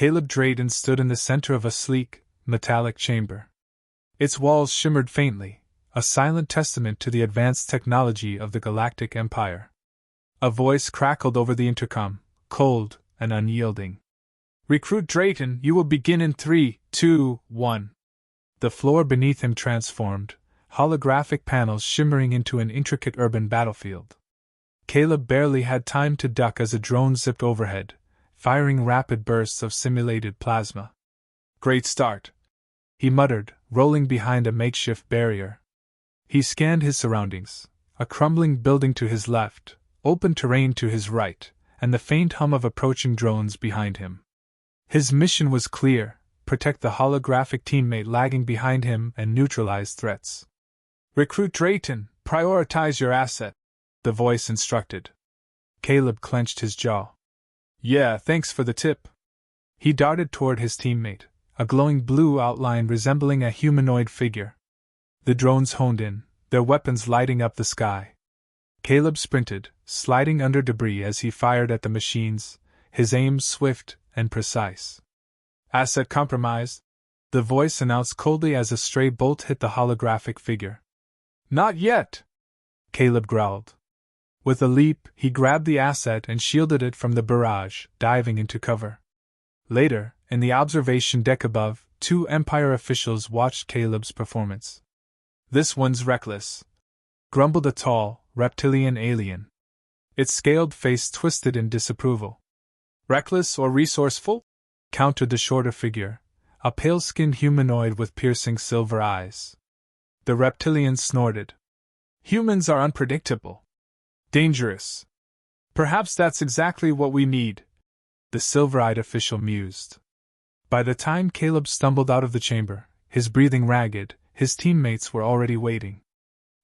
Caleb Drayton stood in the center of a sleek, metallic chamber. Its walls shimmered faintly, a silent testament to the advanced technology of the Galactic Empire. A voice crackled over the intercom, cold and unyielding. "Recruit Drayton, you will begin in 3, 2, 1. The floor beneath him transformed, holographic panels shimmering into an intricate urban battlefield. Caleb barely had time to duck as a drone zipped overhead, firing rapid bursts of simulated plasma. "Great start," he muttered, rolling behind a makeshift barrier. He scanned his surroundings: a crumbling building to his left, open terrain to his right, and the faint hum of approaching drones behind him. His mission was clear: protect the holographic teammate lagging behind him and neutralize threats. "Recruit Drayton, prioritize your asset," the voice instructed. Caleb clenched his jaw. "Yeah, thanks for the tip." He darted toward his teammate, a glowing blue outline resembling a humanoid figure. The drones honed in, their weapons lighting up the sky. Caleb sprinted, sliding under debris as he fired at the machines, his aim swift and precise. "Asset compromised," the voice announced coldly as a stray bolt hit the holographic figure. "Not yet," Caleb growled. With a leap, he grabbed the asset and shielded it from the barrage, diving into cover. Later, in the observation deck above, 2 Empire officials watched Caleb's performance. "This one's reckless," grumbled a tall, reptilian alien. Its scaled face twisted in disapproval. "Reckless or resourceful?" countered the shorter figure, a pale-skinned humanoid with piercing silver eyes. The reptilian snorted. "Humans are unpredictable. Dangerous. Perhaps that's exactly what we need," the silver-eyed official mused. By the time Caleb stumbled out of the chamber, his breathing ragged, his teammates were already waiting.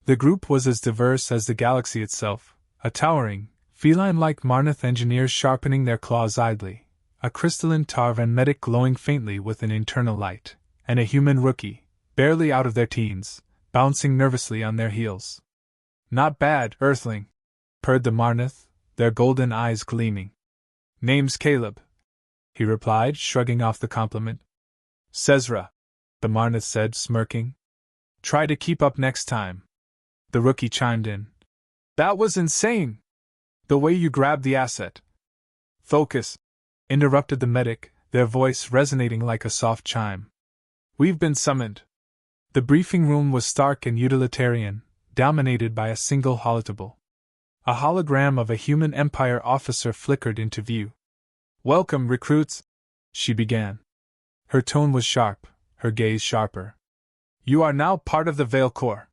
The group was as diverse as the galaxy itself, a towering, feline-like Marnoth engineers sharpening their claws idly, a crystalline Tarvan medic glowing faintly with an internal light, and a human rookie, barely out of their teens, bouncing nervously on their heels. "Not bad, Earthling," purred the Marnoth, their golden eyes gleaming. "Name's Caleb," he replied, shrugging off the compliment. "Cezra," the Marnoth said, smirking. "Try to keep up next time," the rookie chimed in. "That was insane! The way you grabbed the asset." "Focus," interrupted the medic, their voice resonating like a soft chime. "We've been summoned." The briefing room was stark and utilitarian, dominated by a single holotype. A hologram of a human Empire officer flickered into view. "Welcome, recruits," she began. Her tone was sharp, her gaze sharper. "You are now part of the Veil Corps.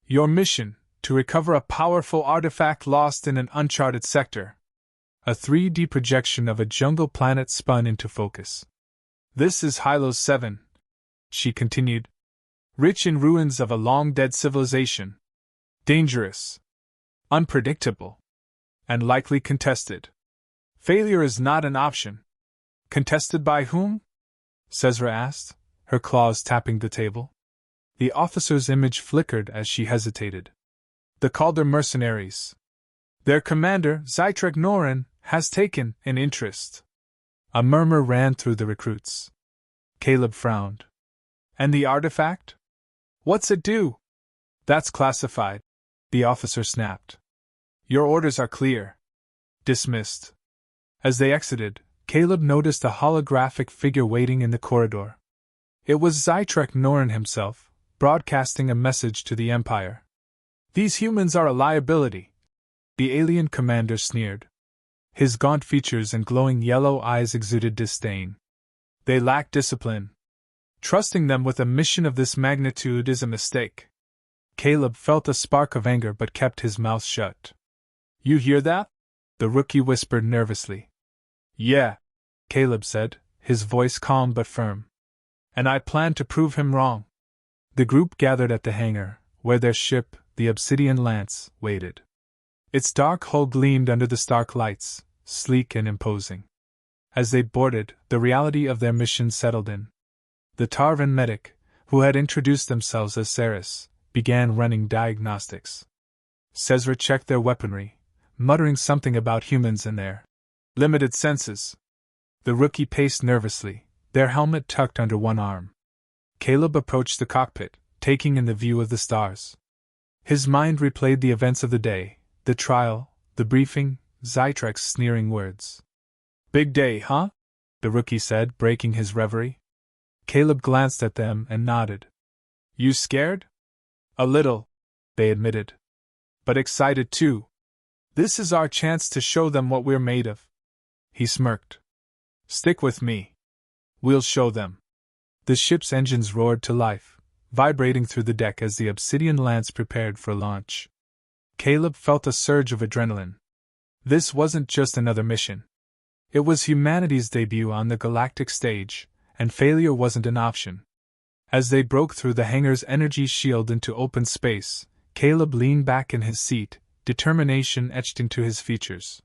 Your mission, to recover a powerful artifact lost in an uncharted sector." A 3D projection of a jungle planet spun into focus. "This is Hylos 7, she continued. "Rich in ruins of a long-dead civilization. Dangerous. Unpredictable. And likely contested. Failure is not an option." "Contested by whom?" Cezra asked, her claws tapping the table. The officer's image flickered as she hesitated. "The Calder mercenaries. Their commander, Zytrek Norin, has taken an interest." A murmur ran through the recruits. Caleb frowned. "And the artifact? What's it do?" "That's classified," the officer snapped. "Your orders are clear." Dismissed. As they exited, Caleb noticed a holographic figure waiting in the corridor. It was Zytrek Norin himself, broadcasting a message to the Empire. "These humans are a liability," the alien commander sneered. His gaunt features and glowing yellow eyes exuded disdain. "They lack discipline. Trusting them with a mission of this magnitude is a mistake." Caleb felt a spark of anger but kept his mouth shut. "You hear that?" the rookie whispered nervously. "Yeah," Caleb said, his voice calm but firm. "And I plan to prove him wrong." The group gathered at the hangar, where their ship, the Obsidian Lance, waited. Its dark hull gleamed under the stark lights, sleek and imposing. As they boarded, the reality of their mission settled in. The Tarvan medic, who had introduced themselves as Ceres, began running diagnostics. Cezra checked their weaponry, muttering something about humans and their limited senses. The rookie paced nervously, their helmet tucked under one arm. Caleb approached the cockpit, taking in the view of the stars. His mind replayed the events of the day, the trial, the briefing, Zytrek's sneering words. "Big day, huh?" the rookie said, breaking his reverie. Caleb glanced at them and nodded. "You scared?" "A little," they admitted. "But excited too. This is our chance to show them what we're made of." He smirked. "Stick with me. We'll show them." The ship's engines roared to life, vibrating through the deck as the obsidian lance prepared for launch. Caleb felt a surge of adrenaline. This wasn't just another mission. It was humanity's debut on the galactic stage, and failure wasn't an option. As they broke through the hangar's energy shield into open space, Caleb leaned back in his seat, determination etched into his features.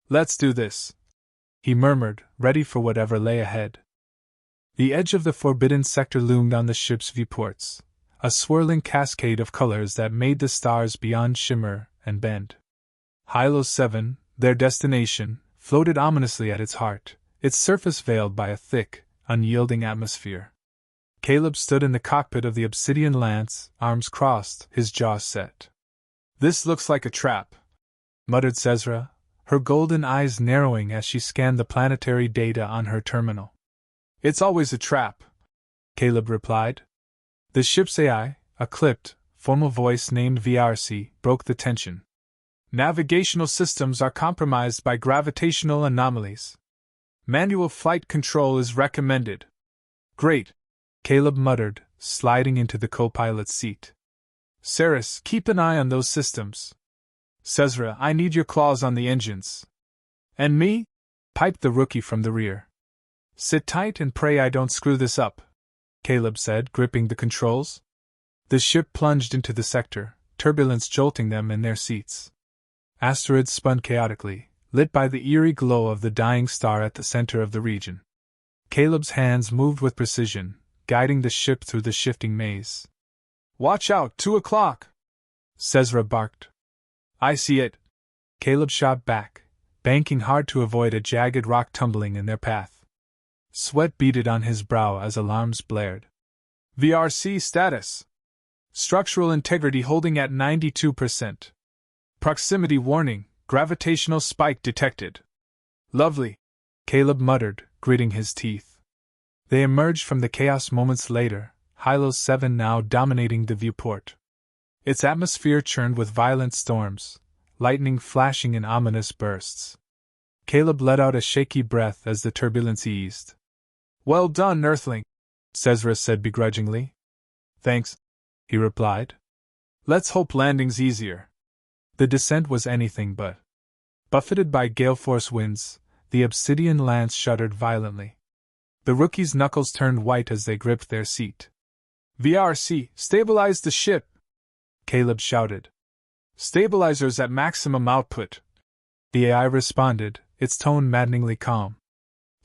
"Let's do this," he murmured, ready for whatever lay ahead. The edge of the forbidden sector loomed on the ship's viewports, a swirling cascade of colors that made the stars beyond shimmer and bend. Hilo 7, their destination, floated ominously at its heart, its surface veiled by a thick, unyielding atmosphere. Caleb stood in the cockpit of the obsidian lance, arms crossed, his jaw set. "This looks like a trap," muttered Cezra, her golden eyes narrowing as she scanned the planetary data on her terminal. "It's always a trap," Caleb replied. The ship's AI, a clipped, formal voice named VRC, broke the tension. "Navigational systems are compromised by gravitational anomalies. Manual flight control is recommended." "Great," Caleb muttered, sliding into the co-pilot's seat. "Saris, keep an eye on those systems. Cezra, I need your claws on the engines." "And me?" piped the rookie from the rear. "Sit tight and pray I don't screw this up," Caleb said, gripping the controls. The ship plunged into the sector, turbulence jolting them in their seats. Asteroids spun chaotically, lit by the eerie glow of the dying star at the center of the region. Caleb's hands moved with precision, guiding the ship through the shifting maze. "Watch out, 2 o'clock!" Cezra barked. "I see it," Caleb shot back, banking hard to avoid a jagged rock tumbling in their path. Sweat beaded on his brow as alarms blared. "VRC status. Structural integrity holding at 92%. Proximity warning, gravitational spike detected." "Lovely," Caleb muttered, gritting his teeth. They emerged from the chaos moments later, Hilo 7 now dominating the viewport. Its atmosphere churned with violent storms, lightning flashing in ominous bursts. Caleb let out a shaky breath as the turbulence eased. "Well done, Earthling," Cezra said begrudgingly. "Thanks," he replied. "Let's hope landing's easier." The descent was anything but. Buffeted by gale-force winds, the obsidian lance shuddered violently. The rookie's knuckles turned white as they gripped their seat. "VRC, stabilize the ship!" Caleb shouted. "Stabilizers at maximum output," the AI responded, its tone maddeningly calm.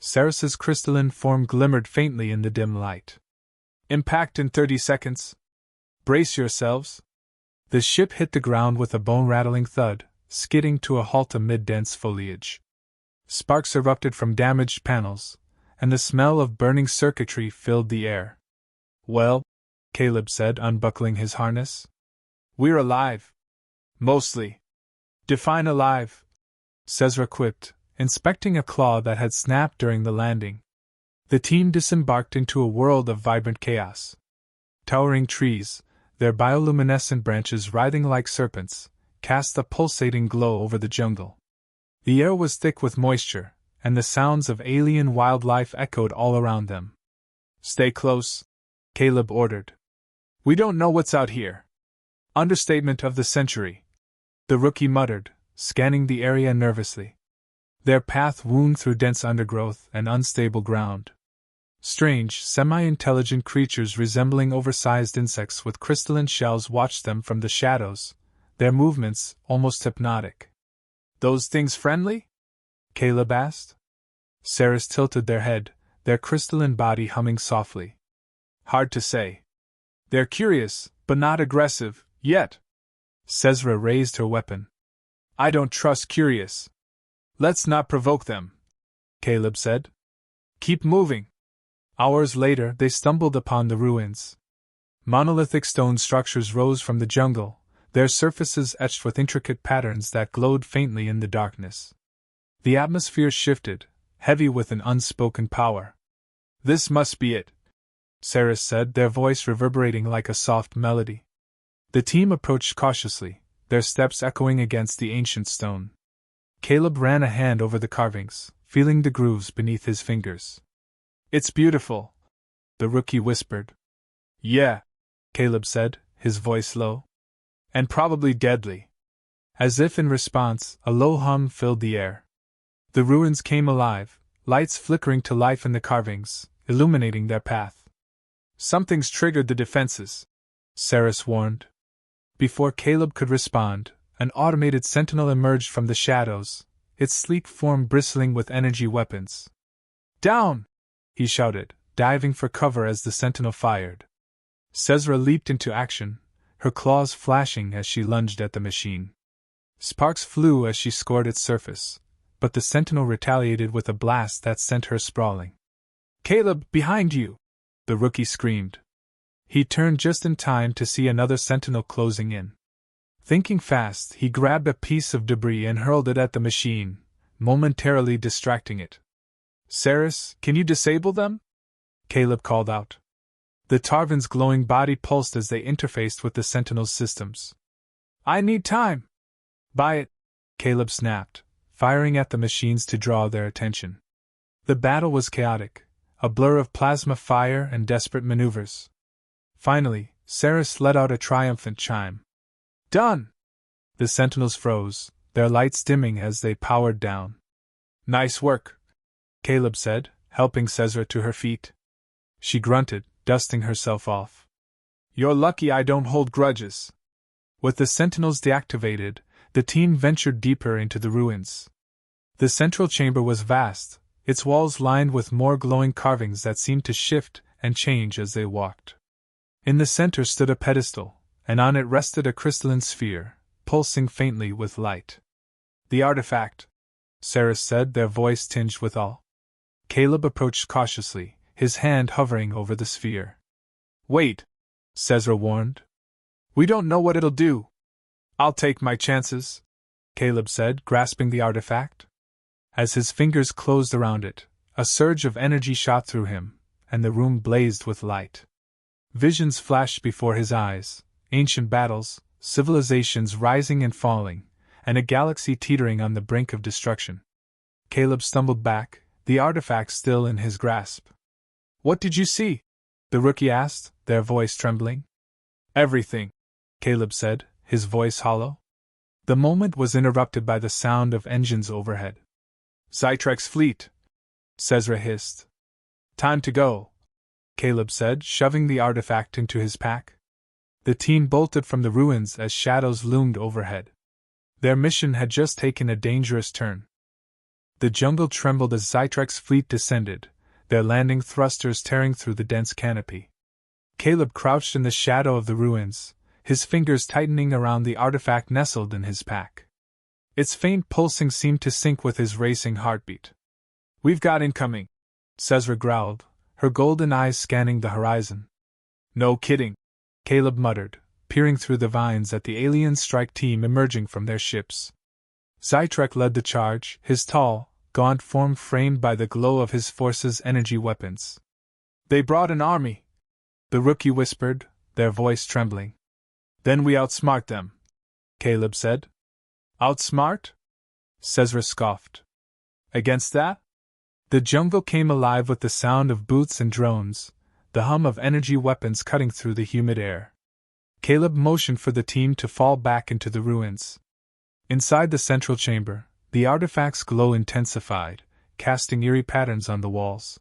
Saris's crystalline form glimmered faintly in the dim light. "Impact in 30 seconds. Brace yourselves." The ship hit the ground with a bone-rattling thud, skidding to a halt amid dense foliage. Sparks erupted from damaged panels, and the smell of burning circuitry filled the air. "Well," Caleb said, unbuckling his harness. "We're alive." "Mostly." "Define alive," Cezra quipped, inspecting a claw that had snapped during the landing. The team disembarked into a world of vibrant chaos. Towering trees, their bioluminescent branches writhing like serpents, cast a pulsating glow over the jungle. The air was thick with moisture, and the sounds of alien wildlife echoed all around them. "Stay close," Caleb ordered. "We don't know what's out here." "Understatement of the century," the rookie muttered, scanning the area nervously. Their path wound through dense undergrowth and unstable ground. Strange, semi-intelligent creatures resembling oversized insects with crystalline shells watched them from the shadows, their movements almost hypnotic. "Those things friendly?" Caleb asked. Saris tilted their head, their crystalline body humming softly. "Hard to say. They're curious, but not aggressive, yet." Cezra raised her weapon. "I don't trust curious." "Let's not provoke them," Caleb said. Keep moving. Hours later, they stumbled upon the ruins. Monolithic stone structures rose from the jungle, their surfaces etched with intricate patterns that glowed faintly in the darkness. The atmosphere shifted, heavy with an unspoken power. "This must be it," Saris said, their voice reverberating like a soft melody. The team approached cautiously, their steps echoing against the ancient stone. Caleb ran a hand over the carvings, feeling the grooves beneath his fingers. "It's beautiful," the rookie whispered. "Yeah," Caleb said, his voice low. "And probably deadly." As if in response, a low hum filled the air. The ruins came alive, lights flickering to life in the carvings, illuminating their path. "Something's triggered the defenses," Saris warned. Before Caleb could respond, an automated sentinel emerged from the shadows, its sleek form bristling with energy weapons. "Down!" he shouted, diving for cover as the sentinel fired. Cezra leaped into action, her claws flashing as she lunged at the machine. Sparks flew as she scored its surface, but the sentinel retaliated with a blast that sent her sprawling. "Caleb, behind you!" the rookie screamed. He turned just in time to see another sentinel closing in. Thinking fast, he grabbed a piece of debris and hurled it at the machine, momentarily distracting it. "Saris, can you disable them?" Caleb called out. The Tarvan's glowing body pulsed as they interfaced with the Sentinel's systems. "I need time." "Buy it," Caleb snapped, firing at the machines to draw their attention. The battle was chaotic, a blur of plasma fire and desperate maneuvers. Finally, Saris let out a triumphant chime. "Done!" The Sentinels froze, their lights dimming as they powered down. "Nice work," Caleb said, helping Cezra to her feet. She grunted, dusting herself off. "You're lucky I don't hold grudges." With the Sentinels deactivated, the team ventured deeper into the ruins. The central chamber was vast, its walls lined with more glowing carvings that seemed to shift and change as they walked. In the center stood a pedestal, and on it rested a crystalline sphere, pulsing faintly with light. "The artifact," Saris said, their voice tinged with awe. Caleb approached cautiously, his hand hovering over the sphere. "Wait," Cezra warned. "We don't know what it'll do." "I'll take my chances," Caleb said, grasping the artifact. As his fingers closed around it, a surge of energy shot through him, and the room blazed with light. Visions flashed before his eyes, ancient battles, civilizations rising and falling, and a galaxy teetering on the brink of destruction. Caleb stumbled back, the artifact still in his grasp. "What did you see?" the rookie asked, their voice trembling. "Everything," Caleb said, his voice hollow. The moment was interrupted by the sound of engines overhead. "Zytrek's fleet," Cezra hissed. "Time to go," Caleb said, shoving the artifact into his pack. The team bolted from the ruins as shadows loomed overhead. Their mission had just taken a dangerous turn. The jungle trembled as Zytrek's fleet descended, their landing thrusters tearing through the dense canopy. Caleb crouched in the shadow of the ruins, his fingers tightening around the artifact nestled in his pack. Its faint pulsing seemed to sync with his racing heartbeat. "We've got incoming," Cezra growled, her golden eyes scanning the horizon. "No kidding," Caleb muttered, peering through the vines at the alien strike team emerging from their ships. Zytrek led the charge, his tall, gaunt form framed by the glow of his force's energy weapons. "They brought an army," the rookie whispered, their voice trembling. "Then we outsmart them," Caleb said. "Outsmart?" Cezra scoffed. "Against that?" The jungle came alive with the sound of boots and drones, the hum of energy weapons cutting through the humid air. Caleb motioned for the team to fall back into the ruins. Inside the central chamber, the artifact's glow intensified, casting eerie patterns on the walls.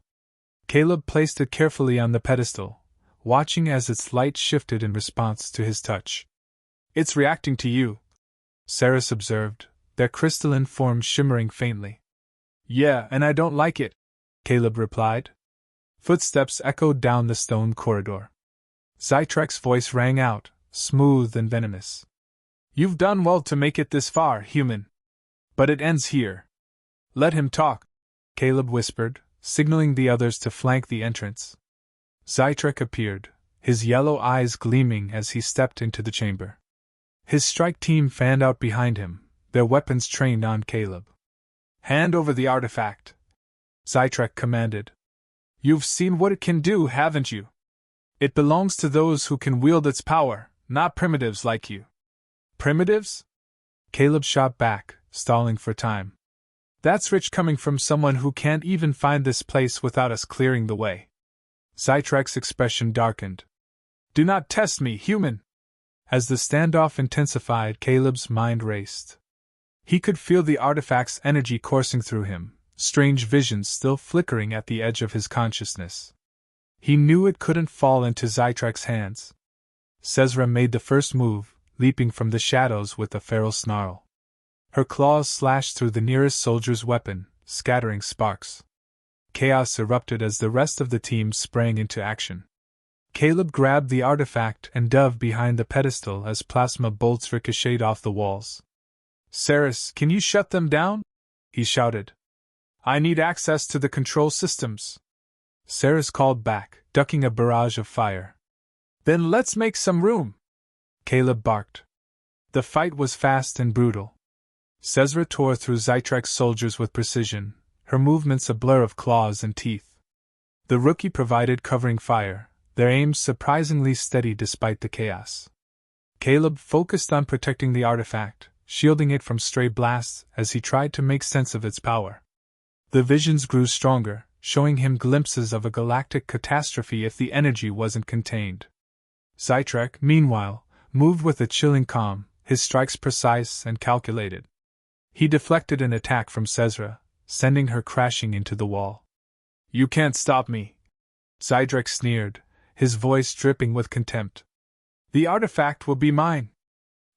Caleb placed it carefully on the pedestal, watching as its light shifted in response to his touch. "It's reacting to you," Saris observed, their crystalline forms shimmering faintly. "Yeah, and I don't like it," Caleb replied. Footsteps echoed down the stone corridor. Zytrek's voice rang out, smooth and venomous. "You've done well to make it this far, human. But it ends here." "Let him talk," Caleb whispered, signaling the others to flank the entrance. Zytrek appeared, his yellow eyes gleaming as he stepped into the chamber. His strike team fanned out behind him, their weapons trained on Caleb. "Hand over the artifact," Zytrek commanded. "You've seen what it can do, haven't you? It belongs to those who can wield its power, not primitives like you." "Primitives?" Caleb shot back, stalling for time. "That's rich coming from someone who can't even find this place without us clearing the way." Zytrek's expression darkened. "Do not test me, human!" As the standoff intensified, Caleb's mind raced. He could feel the artifact's energy coursing through him, strange visions still flickering at the edge of his consciousness. He knew it couldn't fall into Zytrek's hands. Cezra made the first move, leaping from the shadows with a feral snarl. Her claws slashed through the nearest soldier's weapon, scattering sparks. Chaos erupted as the rest of the team sprang into action. Caleb grabbed the artifact and dove behind the pedestal as plasma bolts ricocheted off the walls. "Ceres, can you shut them down?" he shouted. "I need access to the control systems." Ceres called back, ducking a barrage of fire. "Then let's make some room," Caleb barked. The fight was fast and brutal. Cezra tore through Zytrek's soldiers with precision, her movements a blur of claws and teeth. The rookie provided covering fire, their aims surprisingly steady despite the chaos. Caleb focused on protecting the artifact, shielding it from stray blasts as he tried to make sense of its power. The visions grew stronger, showing him glimpses of a galactic catastrophe if the energy wasn't contained. Zytrek, meanwhile, moved with a chilling calm, his strikes precise and calculated. He deflected an attack from Cezra, sending her crashing into the wall. "You can't stop me," Zytrek sneered, his voice dripping with contempt. "The artifact will be mine."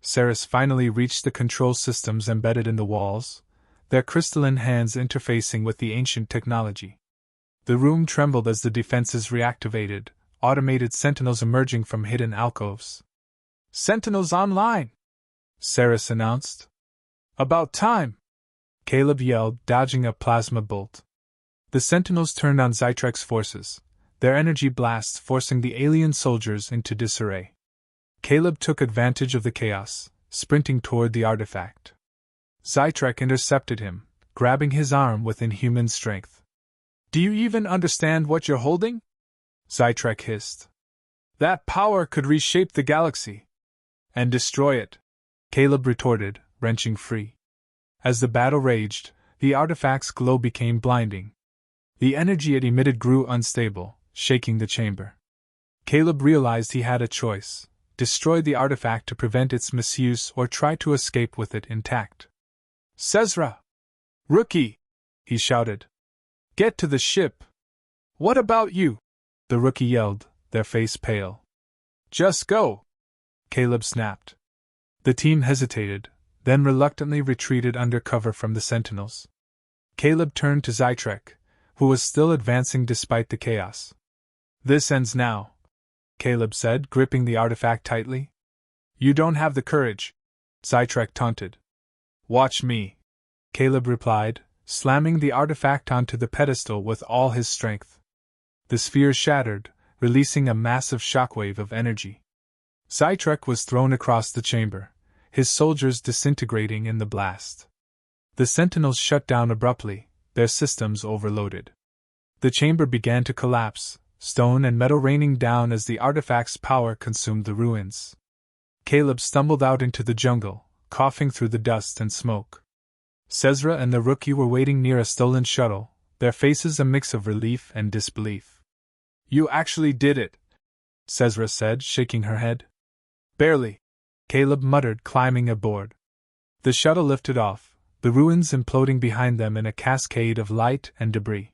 Ceres finally reached the control systems embedded in the walls, their crystalline hands interfacing with the ancient technology. The room trembled as the defenses reactivated, automated sentinels emerging from hidden alcoves. "Sentinels online!" Ceres announced. "About time!" Caleb yelled, dodging a plasma bolt. The sentinels turned on Zytrek's forces, their energy blasts forcing the alien soldiers into disarray. Caleb took advantage of the chaos, sprinting toward the artifact. Zytrek intercepted him, grabbing his arm with inhuman strength. "Do you even understand what you're holding?" Zytrek hissed. "That power could reshape the galaxy." "And destroy it," Caleb retorted, wrenching free. As the battle raged, the artifact's glow became blinding. The energy it emitted grew unstable, shaking the chamber. Caleb realized he had a choice: destroy the artifact to prevent its misuse or try to escape with it intact. "Cezra! Rookie!" he shouted. "Get to the ship!" "What about you?" the rookie yelled, their face pale. "Just go!" Caleb snapped. The team hesitated, then reluctantly retreated under cover from the sentinels. Caleb turned to Zytrek, who was still advancing despite the chaos. "This ends now," Caleb said, gripping the artifact tightly. "You don't have the courage," Zytrek taunted. "Watch me," Caleb replied, slamming the artifact onto the pedestal with all his strength. The sphere shattered, releasing a massive shockwave of energy. Zytrek was thrown across the chamber, his soldiers disintegrating in the blast. The sentinels shut down abruptly, their systems overloaded. The chamber began to collapse, stone and metal raining down as the artifact's power consumed the ruins. Caleb stumbled out into the jungle, coughing through the dust and smoke. Cezra and the rookie were waiting near a stolen shuttle, their faces a mix of relief and disbelief. "You actually did it," Cezra said, shaking her head. "Barely," Caleb muttered, climbing aboard. The shuttle lifted off, the ruins imploding behind them in a cascade of light and debris.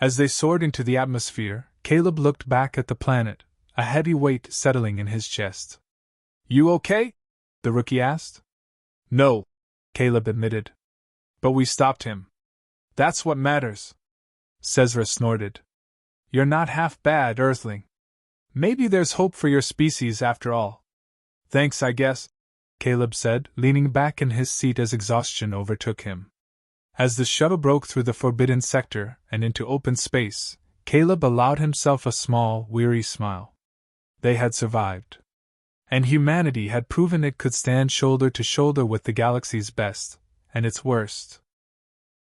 As they soared into the atmosphere, Caleb looked back at the planet, a heavy weight settling in his chest. "You okay?" the rookie asked. "No," Caleb admitted. "But we stopped him. That's what matters," Cezra snorted. "You're not half bad, Earthling. Maybe there's hope for your species after all." "Thanks, I guess," Caleb said, leaning back in his seat as exhaustion overtook him. As the shuttle broke through the forbidden sector and into open space, Caleb allowed himself a small, weary smile. They had survived. And humanity had proven it could stand shoulder to shoulder with the galaxy's best, and its worst.